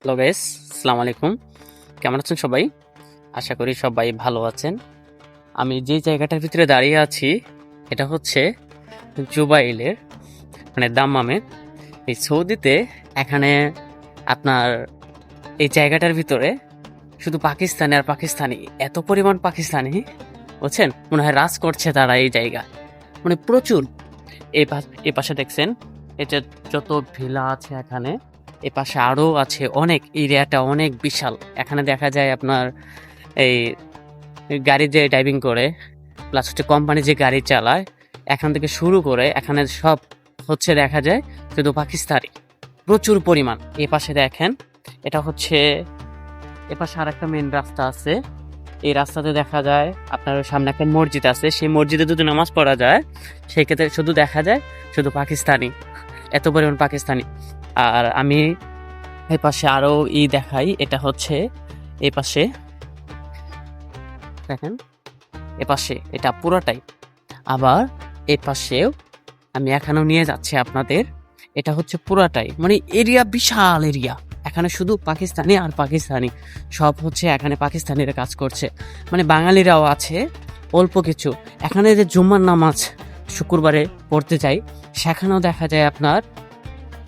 Hello guys, আসসালামু আলাইকুম। কেমন আছেন সবাই? আশা করি সবাই ভালো আছেন। আমি যে জায়গাটার ভিতরে দাঁড়িয়ে আছি এটা হচ্ছে জুবাইলের দাম্মামে। এই সৌদিতে এখানে আপনার এই জায়গাটার ভিতরে শুধু পাকিস্তানি আর পাকিস্তানি, এত পরিমাণ পাকিস্তানি বুঝছেন, মনে হয় রাজ করছে তারা এই জায়গা, প্রচুর। এই পাশে দেখছেন এই যে যত ভিলা আছে এখানে, এ পাশে আরও আছে অনেক, এরিয়াটা অনেক বিশাল। এখানে দেখা যায় আপনার এই গাড়ি যে ড্রাইভিং করে, প্লাস হচ্ছে কোম্পানি যে গাড়ি চালায়, এখান থেকে শুরু করে এখানে সব হচ্ছে দেখা যায় শুধু পাকিস্তানি, প্রচুর পরিমাণ। এ পাশে দেখেন এটা হচ্ছে, এ পাশে আর একটা মেন রাস্তা আছে। এই রাস্তাতে দেখা যায় আপনার সামনে একটা মসজিদ আছে, সেই মসজিদে যদি নামাজ পড়া যায় সেই ক্ষেত্রে শুধু দেখা যায় শুধু পাকিস্তানি, এত পরিমাণ পাকিস্তানি। আর আমি এই পাশে আরও দেখাই, এটা হচ্ছে এই পাশে দেখেন, এ পাশে এটা পুরোটাই। আবার এই পাশেও আমি এখানেও নিয়ে যাচ্ছি আপনাদের, এটা হচ্ছে পুরাটাই, এরিয়া বিশাল এরিয়া। এখানে শুধু পাকিস্তানি আর পাকিস্তানি, সব হচ্ছে এখানে পাকিস্তানিরা কাজ করছে, বাঙালিরাও আছে অল্প কিছু। এখানে যে জুম্মার নামাজ শুক্রবারে পড়তে যাই, সেখানেও দেখা যায় আপনার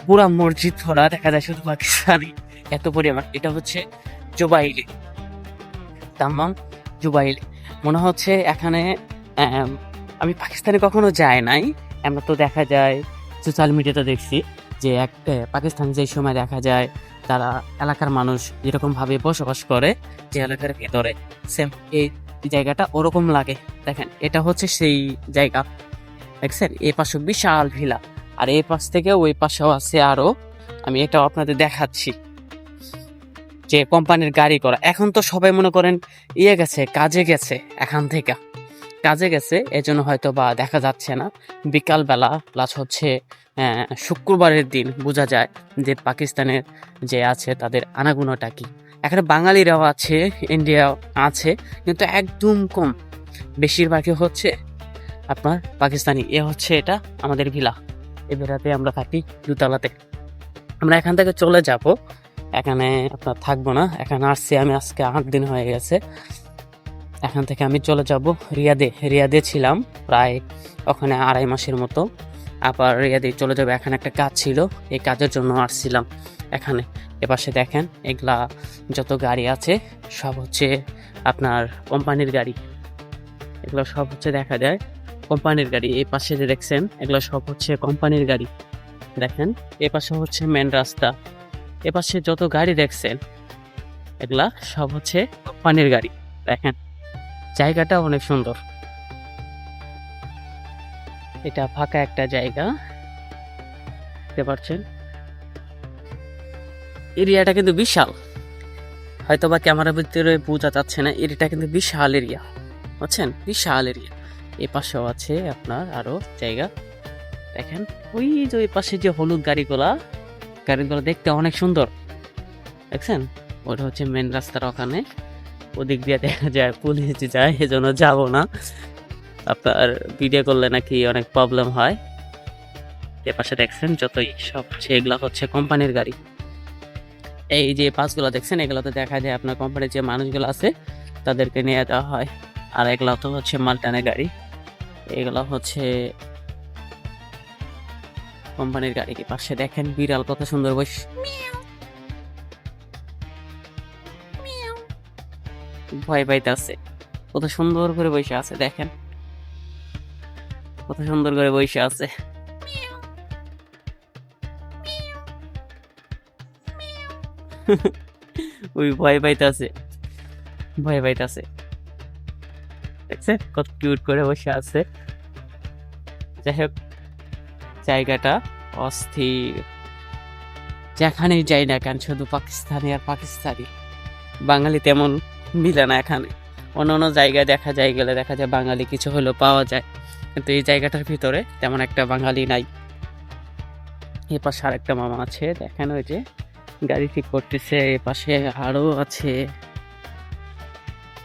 পুরা মসজিদ ভরা দেখা যায় শুধু পাকিস্তানি, এত পরিমাণ। এটা হচ্ছে জুবাইলে, দাম্মাম জুবাইলে। মনে হচ্ছে এখানে আমি পাকিস্তানে কখনো যাই নাই, আমরা তো দেখা যায় সোশ্যাল মিডিয়াতে দেখছি যে পাকিস্তান যে সময় দেখা যায় তারা এলাকার মানুষ যেরকমভাবে বসবাস করে যে এলাকার ভেতরে, সেম এই জায়গাটা ওরকম লাগে। দেখেন এটা হচ্ছে সেই জায়গা, দেখছেন এই পাশে বিশাল ভিলা, আর এই পাশ থেকে ওই পাশেও আছে আরো। আমি এটাও আপনাদের দেখাচ্ছি যে কোম্পানির গাড়ি করা। এখন তো সবাই মনে করেন গেছে, কাজে গেছে, এখান থেকে কাজে গেছে, এজন্য হয়তো বা দেখা যাচ্ছে না। বিকালবেলা প্লাস হচ্ছে শুক্রবারের দিন বোঝা যায় যে পাকিস্তানের যে আছে তাদের আনাগোনাটা কি। এখানে বাঙালিরাও আছে, ইন্ডিয়াও আছে, কিন্তু একদম কম, বেশিরভাগই হচ্ছে আপনার পাকিস্তানি। হচ্ছে এটা আমাদের ভিলা, এই ভিলাতে আমরা থাকি দুতলাতে। আমরা এখান থেকে চলে যাব, এখানে আপনার থাকবো না। এখানে আসছি আমি আজকে 8 দিন হয়ে গেছে। এখান থেকে আমি চলে যাব রিয়াদে ছিলাম প্রায় ওখানে 2.5 মাসের মতো। আবার রিয়াদে চলে যাবো, এখানে একটা কাজ ছিল, এই কাজের জন্য আসছিলাম এখানে। এপাশে দেখেন এগুলা যত গাড়ি আছে সব হচ্ছে আপনার কোম্পানির গাড়ি, এগুলো সব হচ্ছে দেখা যায় কোম্পানির গাড়ি। এই পাশে যে দেখছেন এগুলো সব হচ্ছে কোম্পানির গাড়ি। দেখেন এ পাশে হচ্ছে মেন রাস্তা, এ পাশে যত গাড়ি দেখছেন এগুলা সব হচ্ছে কোম্পানির গাড়ি। দেখেন জায়গাটা অনেক সুন্দর, এটা ফাঁকা একটা জায়গা, দেখতে পাচ্ছেন এরিয়াটা কিন্তু বিশাল, হয়তো বা ক্যামেরার ভিতরে বোঝা যাচ্ছে না, এরিয়াটা কিন্তু বিশাল এরিয়া, বুঝছেন, বিশাল এরিয়া। এই পাশেও আছে আপনার আরো জায়গা। দেখেন ওই যে ওই পাশে যে হলুদ গাড়িগুলো দেখতে অনেক সুন্দর, দেখছেন ওটা হচ্ছে মেন রাস্তার ওখানে। ওদিক দিয়ে দেখা যায় পুলিশ যায়, এজন্য যাবো না, আপনার ভিডিও করলে নাকি অনেক প্রবলেম হয়। এ পাশে দেখছেন যতই সব সেগুলো হচ্ছে কোম্পানির গাড়ি। এই যে বাসগুলো দেখছেন এগুলোতে দেখা যায় আপনার কোম্পানির যে মানুষগুলো আছে তাদেরকে নিয়ে যাওয়া হয়। আর এগুলো তো হচ্ছে মালটানের গাড়ি, এগুলো হচ্ছে কোম্পানির গাড়ি। পাশে দেখেন বিড়াল কত সুন্দর ভয় পাইতে আছে, কত সুন্দর করে বসে আছে, দেখেন কত সুন্দর করে বসে আছে। ওই ভয় পাইতেছে দেখছেন কত কিউট করে বসে আছে। যাই হোক জায়গাটা অস্থির, যেখানেই যাই না কেন শুধু পাকিস্তানি আর পাকিস্তানি, বাঙালি তেমন মিলে না এখানে। অন্য জায়গায় দেখা যায় গেলে দেখা যায় বাঙালি কিছু হলেও পাওয়া যায়, কিন্তু এই জায়গাটার ভিতরে তেমন একটা বাঙালি নাই। এ পাশে আর একটা মামা আছে, দেখেন ওই যে গাড়ি ঠিক করতেছে, এ পাশে আরো আছে,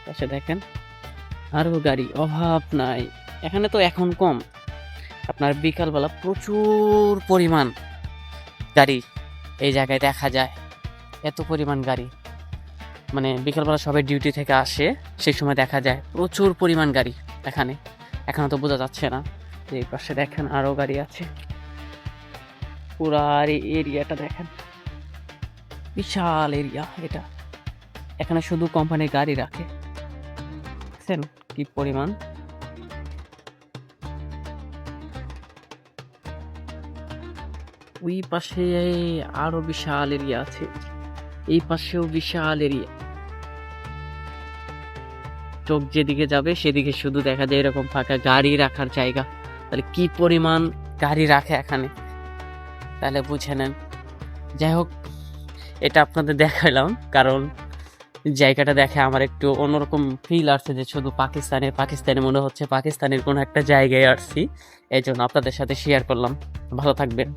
পাশে দেখেন আরো গাড়ি, অভাব নাই। এখানে তো এখন কম, আপনার বিকালবেলা প্রচুর পরিমাণ গাড়ি এই জায়গায় দেখা যায়। এত পরিমাণ গাড়ি, মানে বিকেলবেলা সবাই ডিউটি থেকে আসে, সেই সময় দেখা যায় প্রচুর পরিমাণ গাড়ি এখানে। এখনো তো বোঝা যাচ্ছে না। এই পাশে দেখেন আরো গাড়ি আছে, পুরা এরিয়াটা দেখেন, বিশাল এরিয়া এটা। এখানে শুধু কোম্পানির গাড়ি রাখে, দেখছেন কি পরিমাণ। ওই পাশে আরো বিশাল এরিয়া আছে, এই পাশেও বিশাল এরিয়া। চোখ যেদিকে যাবে সেদিকে শুধু দেখা যায় এরকম ফাঁকা গাড়ি রাখার জায়গা। তাহলে কি পরিমাণ গাড়ি রাখে এখানে, তাহলে বুঝে নেন। যাই হোক, এটা আপনাদের দেখালাম কারণ জায়গাটা দেখে আমার একটু অন্যরকম ফিল আসছে, যে শুধু পাকিস্তানে মনে হচ্ছে পাকিস্তানের কোনো একটা জায়গায় আসছি। এই জন্য আপনাদের সাথে শেয়ার করলাম। ভালো থাকবেন।